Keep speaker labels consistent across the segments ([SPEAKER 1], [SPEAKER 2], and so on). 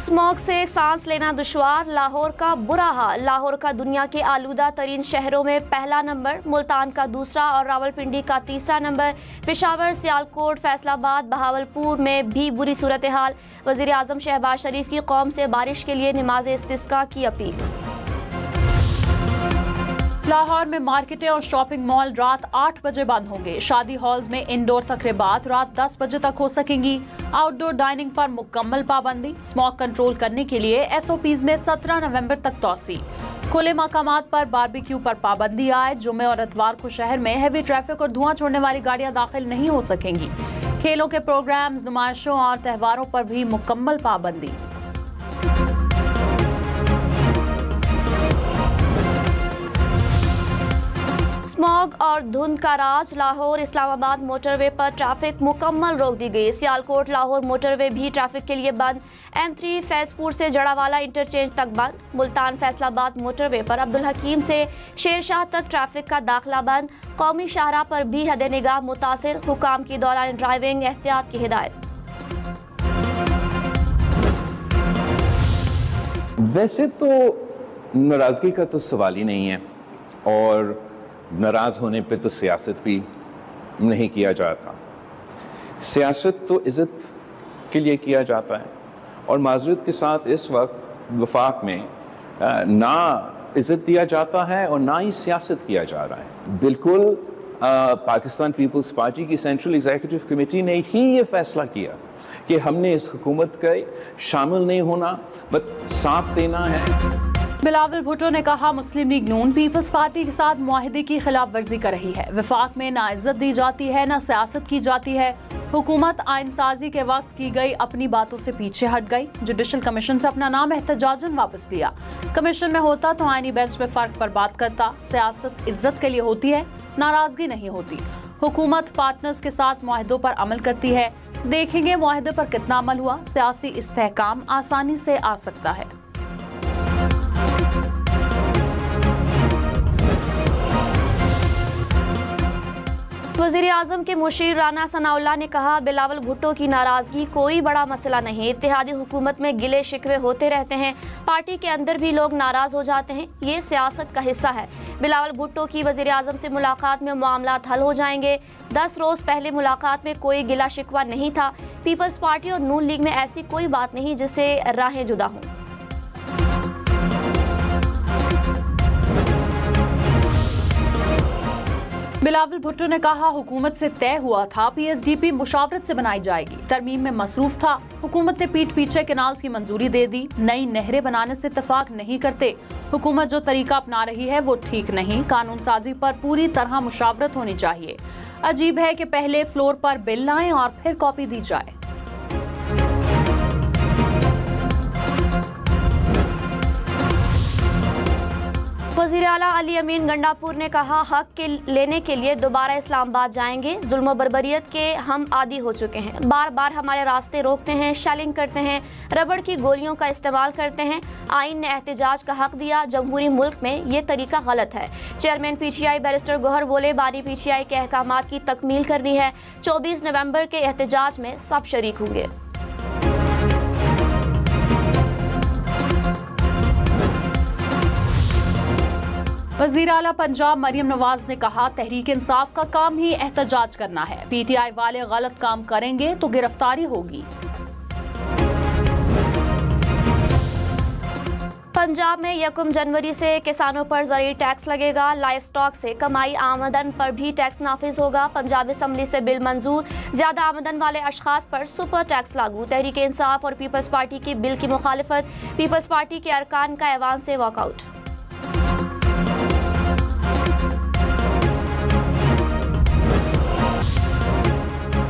[SPEAKER 1] Smog से सांस लेना दुश्वार, लाहौर का बुरा हाल। लाहौर का दुनिया के आलूदा तरीन शहरों में पहला नंबर, मुल्तान का दूसरा और रावलपिंडी का तीसरा नंबर। पेशावर, सियालकोट, फैसलाबाद, बहावलपुर में भी बुरी सूरत हाल। वज़ीर आज़म शहबाज शरीफ की कौम से बारिश के लिए नमाज इस्तिस्का की अपील।
[SPEAKER 2] लाहौर में मार्केटें और शॉपिंग मॉल रात 8 बजे बंद होंगे। शादी हॉल्स में इंडोर तकरीबात रात 10 बजे तक हो सकेंगी। आउटडोर डाइनिंग पर मुकम्मल पाबंदी। स्मॉग कंट्रोल करने के लिए SOPs में 17 नवंबर तक तौसी। खुले मकामात पर बारबेक्यू पर पाबंदी आए। जुमे और इतवार को शहर में हैवी ट्रैफिक और धुआं छोड़ने वाली गाड़ियां दाखिल नहीं हो सकेंगी। खेलों के प्रोग्राम्स, नुमाइशों और त्योहारों पर भी मुकम्मल पाबंदी।
[SPEAKER 1] स्मॉग और धुंध का राज। लाहौर इस्लामाबाद मोटरवे पर ट्रैफिक मुकम्मल रोक दी गई। सियालकोट लाहौर मोटरवे भी ट्रैफिक के लिए बंद। M3 फैजपुर से जड़ावाला इंटरचेंज तक बंद। मुल्तान फैसलाबाद मोटरवे पर अब्दुल हकीम से शेरशाह तक ट्रैफिक का दाखिला बंद। कौमी शाहराह पर भी हद निगाह मुतासिर। हुकाम की दौरान ड्राइविंग एहतियात की हिदायत।
[SPEAKER 3] वैसे तो नाराजगी का तो सवाल ही नहीं है और नाराज होने पे तो सियासत भी नहीं किया जाता। सियासत तो इज़्ज़त के लिए किया जाता है और माज़रत के साथ इस वक्त वफाक में ना इज़्ज़त दिया जाता है और ना ही सियासत किया जा रहा है। बिल्कुल पाकिस्तान पीपल्स पार्टी की सेंट्रल एग्जीक्यूटिव कमेटी ने ही ये फैसला किया कि हमने इस हुकूमत का शामिल नहीं होना, बस साथ देना है।
[SPEAKER 2] बिलावल भुट्टो ने कहा, मुस्लिम लीग नून पीपल्स पार्टी के साथ मुआहदे की खिलाफ वर्जी कर रही है। वफाक में ना इज्जत दी जाती है ना सियासत की जाती है। हुकूमत आइन साजी के वक्त की गई अपनी बातों से पीछे हट गई। जुडिशल कमीशन से अपना नाम एहतजाजन वापस लिया। कमीशन में होता तो आइनी बेंच में फर्क पर बात करता। सियासत इज्जत के लिए होती है, नाराजगी नहीं होती। हुकूमत पार्टनर्स के साथ मुआहदों पर अमल करती है। देखेंगे मुआहदे पर कितना अमल हुआ। सियासी इस्तेहकाम आसानी से आ सकता है।
[SPEAKER 1] वज़ीर आज़म के मुशीर राना सनाउल्लाह ने कहा, बिलावल भुट्टो की नाराजगी कोई बड़ा मसला नहीं। इत्तेहादी हुकूमत में गिले शिकवे होते रहते हैं। पार्टी के अंदर भी लोग नाराज हो जाते हैं। ये सियासत का हिस्सा है। बिलावल भुट्टो की वज़ीर आज़म से मुलाकात में मामलात हल हो जाएंगे। 10 रोज़ पहले मुलाकात में कोई गिला शिकवा नहीं था। पीपल्स पार्टी और नून लीग में ऐसी कोई बात नहीं जिससे राहें जुदा हों।
[SPEAKER 2] बिलावल भुट्टो ने कहा, हुकूमत से तय हुआ था PSDP मुशावरत से बनाई जाएगी। तरमीम में मसरूफ था। हुकूमत ने पीठ पीछे कैनाल्स की मंजूरी दे दी। नई नहरें बनाने से इत्तेफाक नहीं करते। हुकूमत जो तरीका अपना रही है वो ठीक नहीं। कानून साजी पर पूरी तरह मुशावरत होनी चाहिए। अजीब है कि पहले फ्लोर पर बिल लाएं और फिर कॉपी दी जाए।
[SPEAKER 1] वज़ीर आला अली अमीन गंडापुर ने कहा, हक के लेने के लिए दोबारा इस्लामाबाद जाएंगे। जुल्म और बर्बरियत के हम आदी हो चुके हैं। बार बार हमारे रास्ते रोकते हैं, शेलिंग करते हैं, रबड़ की गोलियों का इस्तेमाल करते हैं। आइन ने एहतजाज का हक दिया। जमहूरी मुल्क में ये तरीका गलत है। चेयरमैन PTI बैरिस्टर गौहर बोले, बारी PTI के अहकामात की तकमील करनी है। 24 नवंबर के एहतजाज में सब शरीक होंगे।
[SPEAKER 2] वज़ीर आला पंजाब मरियम नवाज ने कहा, तहरीक इंसाफ का काम ही एहतजाज करना है। PTI वाले गलत काम करेंगे तो गिरफ्तारी होगी।
[SPEAKER 1] पंजाब में 1 जनवरी से किसानों पर ज़रूरी टैक्स लगेगा। लाइव स्टॉक से कमाई आमदन पर भी टैक्स नाफिज होगा। पंजाब असम्बली से बिल मंजूर। ज़्यादा आमदन वाले अशखास पर सुपर टैक्स लागू। तहरीक इंसाफ और पीपल्स पार्टी की बिल की मुखालिफत। पीपल्स पार्टी के अरकान का ऐवान से वॉकआउट।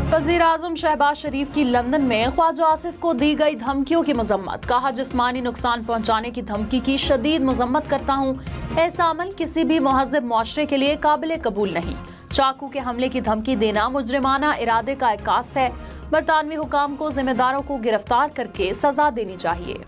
[SPEAKER 2] वज़ीर आज़म शहबाज शरीफ की लंदन में ख्वाजा आसिफ को दी गई धमकियों की मजम्मत। कहा, जिस्मानी नुकसान पहुंचाने की धमकी की शदीद मजम्मत करता हूँ। ऐसा अमल किसी भी महज़ब मुआशरे के लिए काबिल कबूल नहीं। चाकू के हमले की धमकी देना मुजरिमाना इरादे का इकास है। बरतानवी हुकाम को जिम्मेदारों को गिरफ्तार करके सजा देनी चाहिए।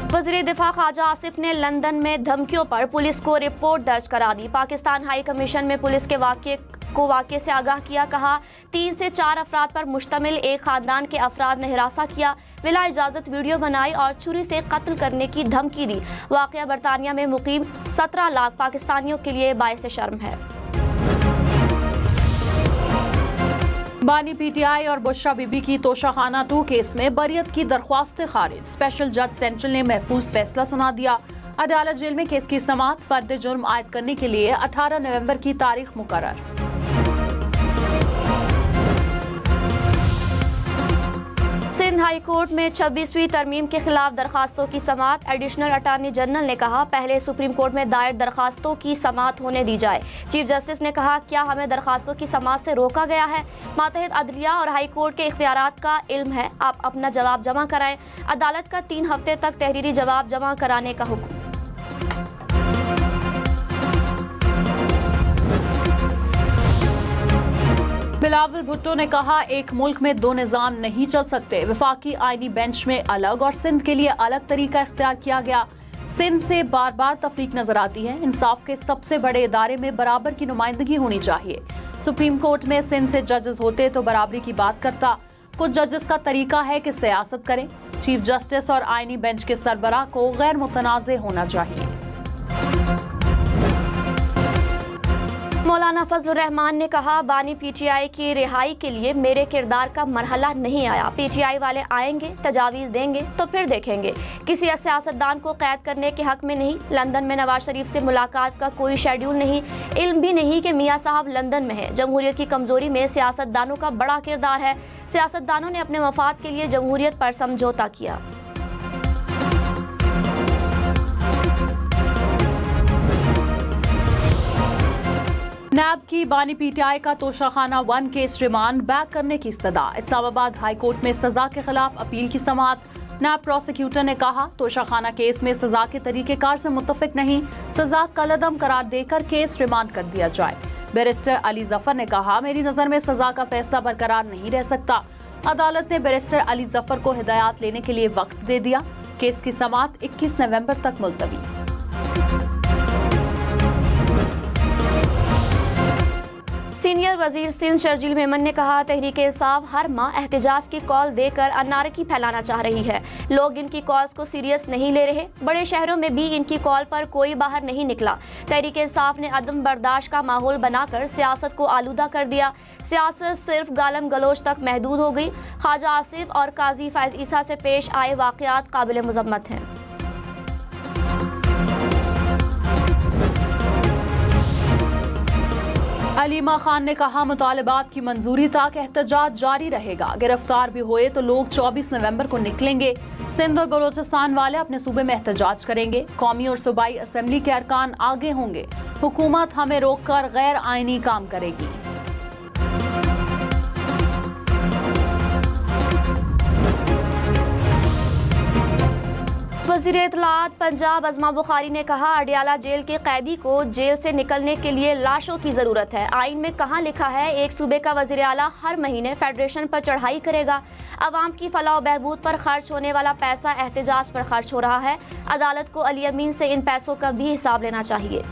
[SPEAKER 1] वज़ीर दिफा ख्वाजा आसिफ ने लंदन में धमकियों पर पुलिस को रिपोर्ट दर्ज करा दी। पाकिस्तान हाई कमीशन में पुलिस के वाक़े को वाक़े से आगाह किया। कहा 3 से 4 अफराद पर मुश्तमिल एक खानदान के अफराद ने हिरासा किया, बिला इजाज़त वीडियो बनाई और छुरी से कत्ल करने की धमकी दी। वाक़या बरतानिया में मुकीम 17 लाख पाकिस्तानियों के लिए बाइस शर्म है।
[SPEAKER 2] बानी पीटीआई और बुशरा बीबी की तोशाखाना 2 केस में बरियत की दरख्वास्तें खारिज। स्पेशल जज सेंट्रल ने महफूज फैसला सुना दिया। अदालत जेल में केस की समाअत फर्द जुर्म आयद करने के लिए 18 नवंबर की तारीख मुकर्रर।
[SPEAKER 1] सिंध हाई कोर्ट में 26वीं तरमीम के खिलाफ दरखास्तों की समाअत। एडिशनल अटॉर्नी जनरल ने कहा पहले सुप्रीम कोर्ट में दायर दरखास्तों की समाअत होने दी जाए। चीफ जस्टिस ने कहा क्या हमें दरखास्तों की समाअत से रोका गया है? मातहत अदलिया और हाई कोर्ट के इख्तियारात का इल्म है, आप अपना जवाब जमा कराएं। अदालत का 3 हफ्ते तक तहरीरी जवाब जमा कराने का हुक्म।
[SPEAKER 2] बिलावल भुट्टो ने कहा एक मुल्क में 2 निज़ाम नहीं चल सकते। वफाकी आईनी बेंच में अलग और सिंध के लिए अलग तरीका इख्तियार किया गया। सिंध से बार बार तफरीक नजर आती है। इंसाफ के सबसे बड़े इदारे में बराबर की नुमाइंदगी होनी चाहिए। सुप्रीम कोर्ट में सिंध से जजेस होते तो बराबरी की बात करता। कुछ जजेस का तरीका है कि सियासत करें। चीफ जस्टिस और आईनी बेंच के सरबराह को गैर मुतनाज़े होना चाहिए।
[SPEAKER 1] मौलाना फजलुर रहमान ने कहा बानी पीटीआई की रिहाई के लिए मेरे किरदार का मरहला नहीं आया। पीटीआई वाले आएंगे, तजावीज़ देंगे तो फिर देखेंगे। किसी सियासतदान को कैद करने के हक में नहीं। लंदन में नवाज शरीफ से मुलाकात का कोई शेड्यूल नहीं। इल्म भी नहीं कि मियाँ साहब लंदन में है। जमहूरियत की कमजोरी में सियासतदानों का बड़ा किरदार है। सियासतदानों ने अपने मफाद के लिए जमहूरियत पर समझौता किया।
[SPEAKER 2] नैब की बानी पीटीआई का तोशाखाना 1 केस रिमांड बैक करने की इस्तदा। इस्लामाबाद हाई कोर्ट में सजा के खिलाफ अपील की समाअत। नैब प्रोसिक्यूटर ने कहा तोशाखाना केस में सजा के तरीकेकार से मुत्तफिक नहीं, सजा कलअदम करार देकर केस रिमांड कर दिया जाए। बैरिस्टर अली जफर ने कहा मेरी नज़र में सजा का फैसला बरकरार नहीं रह सकता। अदालत ने बैरिस्टर अली जफर को हिदायत लेने के लिए वक्त दे दिया। केस की समाअत 21 नवंबर तक मुलतवी।
[SPEAKER 1] सीनियर वजीर सिंध शर्जील मेमन ने कहा तहरीक इंसाफ हर माह एहतजाज की कॉल देकर अनारकी फैलाना चाह रही है। लोग इनकी कॉल्स को सीरियस नहीं ले रहे। बड़े शहरों में भी इनकी कॉल पर कोई बाहर नहीं निकला। तहरीक इंसाफ ने अदम बर्दाश्त का माहौल बनाकर सियासत को आलूदा कर दिया। सियासत सिर्फ गालम गलोच तक महदूद हो गई। ख्वाजा आसिफ और काजी फैज ईसा से पेश आए वाक़यात काबिल मज़म्मत हैं।
[SPEAKER 2] अलीमा खान ने कहा मुतालबात की मंजूरी तक एहतजाज जारी रहेगा। गिरफ्तार भी हुए तो लोग 24 नवंबर को निकलेंगे। सिंध और बलोचिस्तान वाले अपने सूबे में एहतजाज करेंगे। कौमी और सूबाई असम्बली के अरकान आगे होंगे। हुकूमत हमें रोककर गैर आईनी काम करेगी।
[SPEAKER 1] वज़ीर इत्तलात पंजाब अज़मा बुखारी ने कहा अडियाला जेल के कैदी को जेल से निकलने के लिए लाशों की ज़रूरत है। आइन में कहाँ लिखा है एक सूबे का वज़ीर आला हर महीने फेडरेशन पर चढ़ाई करेगा? अवाम की फलाह व बहबूद पर खर्च होने वाला पैसा एहतजाज पर खर्च हो रहा है। अदालत को अली अमीन से इन पैसों का भी हिसाब लेना चाहिए।